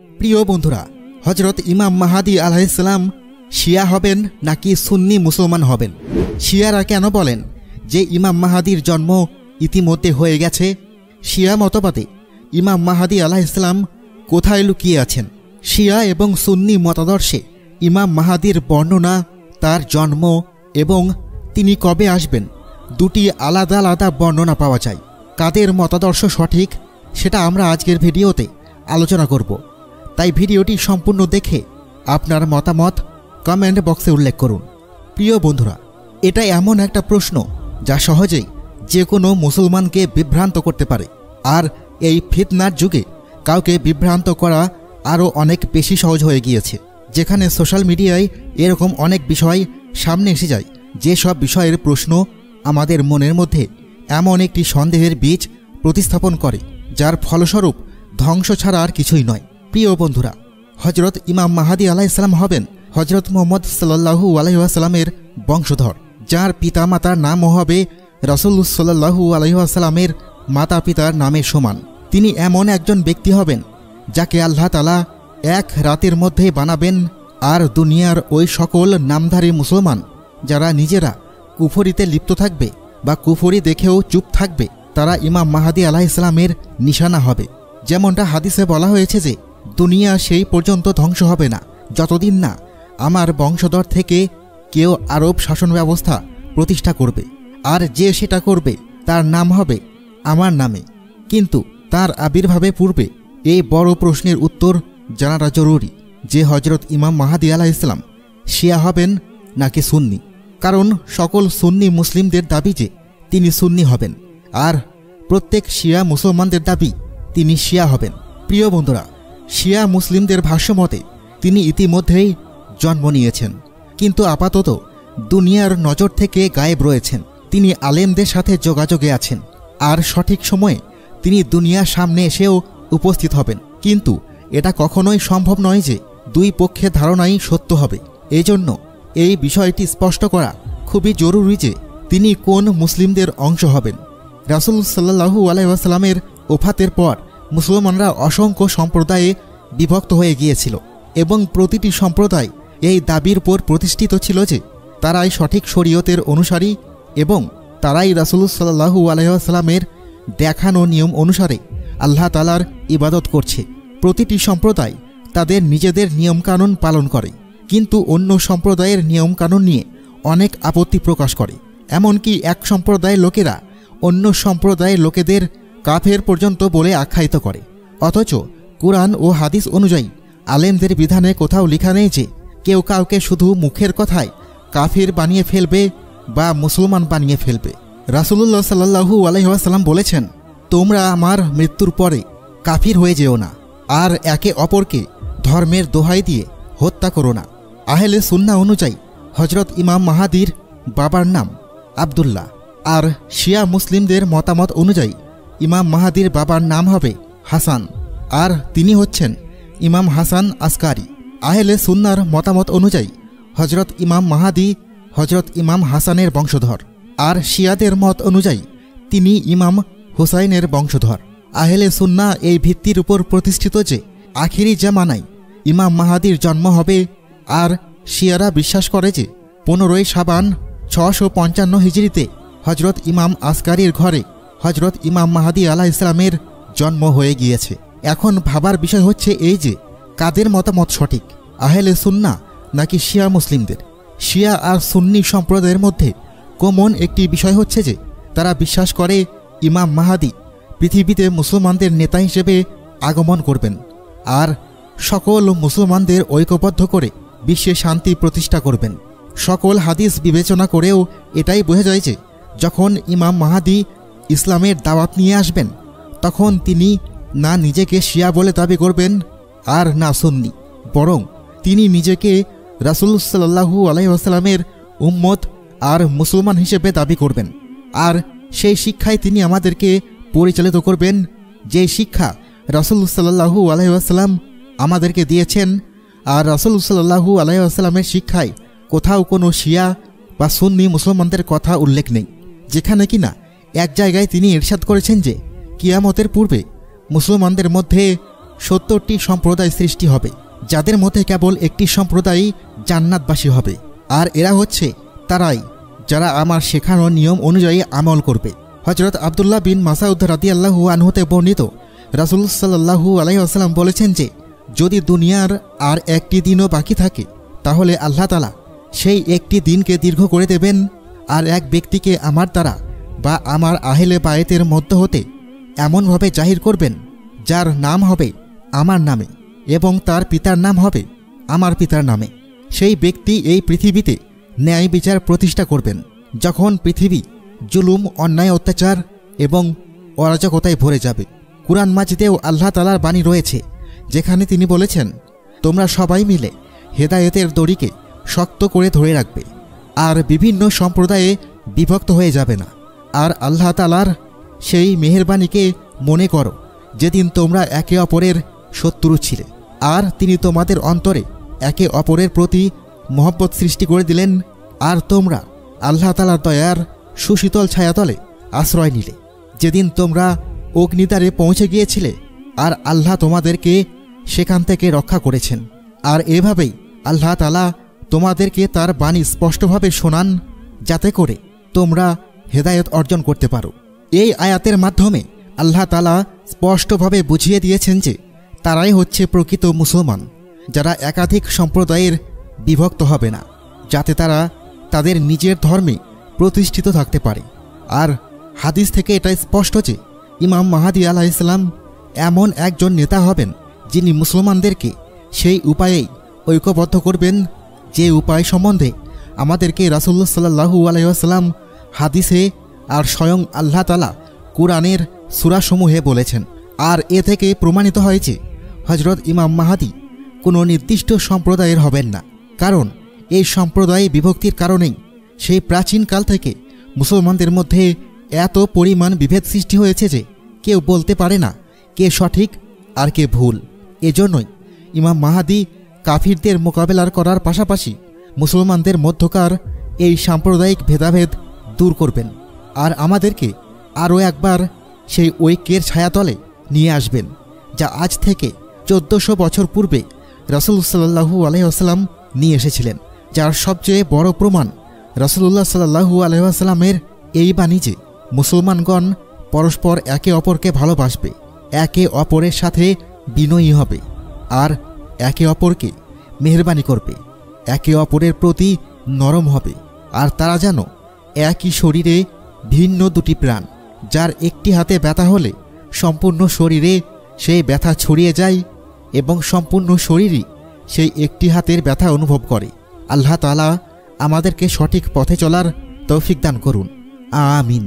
প্রিয় বন্ধুরা, হযরত ইমাম মাহদী আলাইহিস সালাম শিয়া হবেন নাকি সুন্নি মুসলমান হবেন? শিয়ারা কেন বলেন যে ইমাম মাহদীর জন্ম ইতিমধ্যে হয়ে গেছে? শিয়া মতবাদে ইমাম মাহদী আলাইহিস সালাম কোথায় লুকিয়ে আছেন? শিয়া এবং সুন্নি মতাদর্শে ইমাম মাহদীর বর্ণনা, তার জন্ম এবং তিনি কবে আসবেন, দুটি আলাদা আলাদা বর্ণনা পাওয়া যায়। কাদের মতাদর্শ সঠিক সেটা আমরা আজকের ভিডিওতে আলোচনা করব। তাই ভিডিওটি সম্পূর্ণ দেখে আপনার মতামত কমেন্ট বক্সে উল্লেখ করুন। প্রিয় বন্ধুরা, এটা এমন একটা প্রশ্ন যা সহজেই যে কোনো মুসলমানকে বিভ্রান্ত করতে পারে। আর এই ফিতনার যুগে কাউকে বিভ্রান্ত করা আরও অনেক বেশি সহজ হয়ে গিয়েছে, যেখানে সোশ্যাল মিডিয়ায় এরকম অনেক বিষয় সামনে এসে যায় যেসব বিষয়ের প্রশ্ন আমাদের মনের মধ্যে এমন একটি সন্দেহের বীজ প্রতিস্থাপন করে যার ফলস্বরূপ ধ্বংস ছাড়া আর কিছুই নয়। প্রিয় বন্ধুরা, হযরত ইমাম মাহদী আলাইহিস সালাম হবেন হযরত মুহাম্মদ সাল্লাল্লাহু আলাইহি ওয়াসাল্লামের বংশধর, যার পিতামাতার নামও হবে রাসূলুল্লাহ সাল্লাল্লাহু আলাইহি ওয়াসাল্লামের মাতা পিতার নামের সমান। তিনি এমন একজন ব্যক্তি হবেন যাকে আল্লাহ তাআলা এক রাতের মধ্যে বানাবেন, আর দুনিয়ার ওই সকল নামধারী মুসলমান যারা নিজেরা কুফরিতে লিপ্ত থাকবে বা কুফরি দেখেও চুপ থাকবে, তারা ইমাম মাহদী আলাইহিস সালামের নিশানা হবে। যেমনটা হাদিসে বলা হয়েছে যে দুনিয়া সেই পর্যন্ত ধ্বংস হবে না যতদিন না আমার বংশধর থেকে কেউ আরব শাসন ব্যবস্থা প্রতিষ্ঠা করবে, আর যে সেটা করবে তার নাম হবে আমার নামে। কিন্তু তার আবির্ভাবে পূর্বে এই বড় প্রশ্নের উত্তর জানাটা জরুরি যে হযরত ইমাম মাহদী আলাইহিস সালাম শিয়া হবেন নাকি সুন্নি। কারণ সকল সুন্নি মুসলিমদের দাবি যে তিনি সুন্নি হবেন, আর প্রত্যেক শিয়া মুসলমানদের দাবি তিনি শিয়া হবেন। প্রিয় বন্ধুরা, শিয়া মুসলিমদের ভাষ্যমতে তিনি ইতিমধ্যেই জন্ম নিয়েছেন, কিন্তু আপাতত দুনিয়ার নজর থেকে গায়েব রয়েছেন। তিনি আলেমদের সাথে যোগাযোগে আছেন, আর সঠিক সময়ে তিনি দুনিয়ার সামনে এসেও উপস্থিত হবেন। কিন্তু এটা কখনোই সম্ভব নয় যে দুই পক্ষের ধারণাই সত্য হবে। এজন্য এই বিষয়টি স্পষ্ট করা খুবই জরুরি যে তিনি কোন মুসলিমদের অংশ হবেন। রাসূল সাল্লাল্লাহু আলাইহি ওয়াসাল্লামের ওফাতের পর মুসলমানরা অসংখ্য সম্প্রদায়ে বিভক্ত হয়ে গিয়েছিল, এবং প্রতিটি সম্প্রদায় এই দাবির উপর প্রতিষ্ঠিত ছিল যে তারাই সঠিক শরীয়তের অনুসারী এবং তারাই রাসূল সাল্লাল্লাহু আলাইহি ওয়াসাল্লামের দেখানো নিয়ম অনুসারে আল্লাহ তাআলার ইবাদত করছে। প্রতিটি সম্প্রদায় তাদের নিজেদের নিয়মকানুন পালন করে, কিন্তু অন্য সম্প্রদায়ের নিয়মকানুন নিয়ে অনেক আপত্তি প্রকাশ করে। এমনকি এক সম্প্রদায়ের লোকেরা অন্য সম্প্রদায়ের লোকেদের কাফের পর্যন্ত বলে আখ্যায়িত করে। অথচ কুরআন ও হাদিস অনুযায়ী আলেমদের বিধানে কোথাও লেখা নেই যে কেউ কাউকে শুধু মুখের কথায় কাফির বানিয়ে ফেলবে বা মুসলমান বানিয়ে ফেলবে। রাসূলুল্লাহ সাল্লাল্লাহু আলাইহি ওয়াসাল্লাম বলেছেন, তোমরা আমার মৃত্যুর পরে কাফির হয়ে যেও না, আর একে অপরকে ধর্মের দোহাই দিয়ে হত্যা করো না। আহলে সুন্নাহ অনুযায়ী হযরত ইমাম মাহদীর বাবার নাম আব্দুল্লাহ, আর শিয়া মুসলিমদের মতামত অনুযায়ী ইমাম মাহদীর বাবার নাম হবে হাসান, আর তিনি হচ্ছেন ইমাম হাসান আসকারি। আহলে সুন্নাহর মতামত অনুযায়ী হযরত ইমাম মাহদী হযরত ইমাম হাসানের বংশধর, আর শিয়াদের মত অনুযায়ী তিনি ইমাম হুসাইনের বংশধর। আহলে সুন্নাহ এই ভিত্তির উপর প্রতিষ্ঠিত যে আখিরি জামানায় ইমাম মাহদীর জন্ম হবে, আর শিয়ারা বিশ্বাস করে যে 15ই শাবান 655 হিজরিতে হযরত ইমাম আসকারির ঘরে হযরত ইমাম মাহদী আলাইহিস সালামের জন্ম হয়ে গিয়েছে। এখন ভাবার বিষয় হচ্ছে এই যে কাদের মতামত সঠিক, আহলে সুন্নাহ নাকি শিয়া মুসলিমদের? শিয়া আর সুন্নি সম্প্রদায়ের মধ্যে কমন একটি বিষয় হচ্ছে যে তারা বিশ্বাস করে ইমাম মাহদী পৃথিবীতে মুসলমানদের নেতা হিসেবে আগমন করবেন, আর সকল মুসলমানদের ঐক্যবদ্ধ করে বিশ্বে শান্তি প্রতিষ্ঠা করবেন। সকল হাদিস বিবেচনা করেও এটাই বোঝা যায় যে যখন ইমাম মাহদী ইসলামের দাওয়াত নিয়ে আসবেন, তখন তিনি না নিজেকে শিয়া বলে দাবি করবেন আর না সুন্নি, বরং তিনি নিজেকে রাসূল সাল্লাল্লাহু আলাইহি ওয়াসাল্লামের উম্মত আর মুসলমান হিসেবে দাবি করবেন। আর সেই শিক্ষায় তিনি আমাদেরকে পরিচালিত করবেন, যে শিক্ষা রাসূল সাল্লাল্লাহু আলাইহি ওয়াসাল্লাম আমাদেরকে দিয়েছেন। আর রাসূল সাল্লাল্লাহু আলাইহি ওয়াসাল্লামের শিক্ষায় কোথাও কোনো শিয়া বা সুন্নি মুসলমানদের কথা উল্লেখ নেই, যেখানে কিনা এক জায়গায় তিনি ইরশাদ করেছেন যে কিয়ামতের পূর্বে মুসলমানদের মধ্যে 70টি সম্প্রদায় সৃষ্টি হবে, যাদের মধ্যে কেবল একটি সম্প্রদায় জান্নাতবাসী হবে। আর এরা হচ্ছে তারাই যারা আমার শেখানো নিয়ম অনুযায়ী আমল করবে। হযরত আব্দুল্লাহ বিন মাসউদ রাদিয়াল্লাহু আনহুতে বর্ণিত, রাসূল সাল্লাল্লাহু আলাইহি ওয়াসাল্লাম বলেছেন যে, যদি দুনিয়ার আর একটি দিনও বাকি থাকে তাহলে আল্লাহ তাআলা সেই একটি দিনকে দীর্ঘ করে দেবেন, আর এক ব্যক্তিকে আমার দ্বারা বা আমার আহলে বায়েতের মধ্য হতে এমনভাবে জাহির করবেন যার নাম হবে আমার নামে এবং তার পিতার নাম হবে আমার পিতার নামে। সেই ব্যক্তি এই পৃথিবীতে ন্যায় বিচার প্রতিষ্ঠা করবেন। যখন পৃথিবী জুলুম, অন্যায়, অত্যাচার এবং অরাজকতায় ভরে যাবে। কুরআন মাজিদেও আল্লাহ তাআলার বাণী রয়েছে, যেখানে তিনি বলেছেন, তোমরা সবাই মিলে হেদায়েতের দড়িকে শক্ত করে ধরে রাখবে আর বিভিন্ন সম্প্রদায়ে বিভক্ত হয়ে যাবে না। আর আল্লাহ তাআলার সেই মেহেরবানিকে মনে করো যেদিন তোমরা একে অপরের শত্রু ছিলে, আর তিনি তোমাদের অন্তরে একে অপরের প্রতি মহব্বত সৃষ্টি করে দিলেন, আর তোমরা আল্লাহ তাআলার দয়ার সুশীতল ছায়াতলে আশ্রয় নিলে, যেদিন তোমরা অগ্নিদ্বারে পৌঁছে গিয়েছিলে, আর আল্লাহ তোমাদেরকে সেখান থেকে রক্ষা করেছেন। আর এভাবেই আল্লাহ তাআলা তোমাদেরকে তার বাণী স্পষ্টভাবে শোনান, যাতে করে তোমরা হেদায়েত অর্জন করতে পারো। এই আয়াতের মাধ্যমে আল্লাহ তাআলা স্পষ্টভাবে বুঝিয়ে দিয়েছেন যে তারাই হচ্ছে প্রকৃত মুসলমান, যারা একাধিক সম্প্রদায়ের বিভক্ত হবে না, যাতে তারা তাদের নিজের ধর্মে প্রতিষ্ঠিত থাকতে পারে। আর হাদিস থেকে এটা স্পষ্ট যে ইমাম মাহদী আলাইহিস সালাম এমন একজন নেতা হবেন যিনি মুসলমানদেরকে সেই উপায়েই ঐক্যবদ্ধ করবেন যে উপায় সম্বন্ধে আমাদেরকে রাসূলুল্লাহ সাল্লাল্লাহু আলাইহি ওয়াসাল্লাম হাদিসে আর স্বয়ং আল্লাহ তাআলা কুরআনের সূরাসমূহে বলেছেন। আর এ থেকে প্রমাণিত হয় যে হযরত ইমাম মাহদী কোনো নির্দিষ্ট সম্প্রদায়ের হবেন না, কারণ এই সম্প্রদায় বিভক্তির কারণেই সেই প্রাচীনকাল থেকে মুসলমানদের মধ্যে এত পরিমাণ বিভেদ সৃষ্টি হয়েছে যে কেউ বলতে পারে না কে সঠিক আর কে ভুল। এজন্যই ইমাম মাহদী কাফিরদের মোকাবেলা করার পাশাপাশি মুসলমানদের মধ্যকার এই সাম্প্রদায়িক ভেদাভেদ দূর করবেন আর আমাদেরকে আরও একবার সেই ঐক্যের ছায়াতলে নিয়ে আসবেন, যা আজ থেকে 1400 বছর পূর্বে রাসূল সাল্লাল্লাহু আলাইহি ওয়াসাল্লাম নিয়ে এসেছিলেন। যার সবচেয়ে বড় প্রমাণ রাসূলুল্লাহ সাল্লাল্লাহু আলাইহি ওয়াসাল্লামের এই বাণী যে মুসলমানগণ পরস্পর একে অপরকে ভালোবাসবে, একে অপরের সাথে বিনয়ী হবে, আর একে অপরকে মেহেরবানি করবে, একে অপরের প্রতি নরম হবে। আর তারা যেন একই শরীরে ভিন্ন দুটি প্রাণ, যার একটি হাতে ব্যথা হলে সম্পূর্ণ শরীরে সেই ব্যথা ছড়িয়ে যায় এবং সম্পূর্ণ শরীরই সেই একটি হাতের ব্যথা অনুভব করে। আল্লাহ তাআলা আমাদেরকে সঠিক পথে চলার তৌফিক দান করুন। আমিন।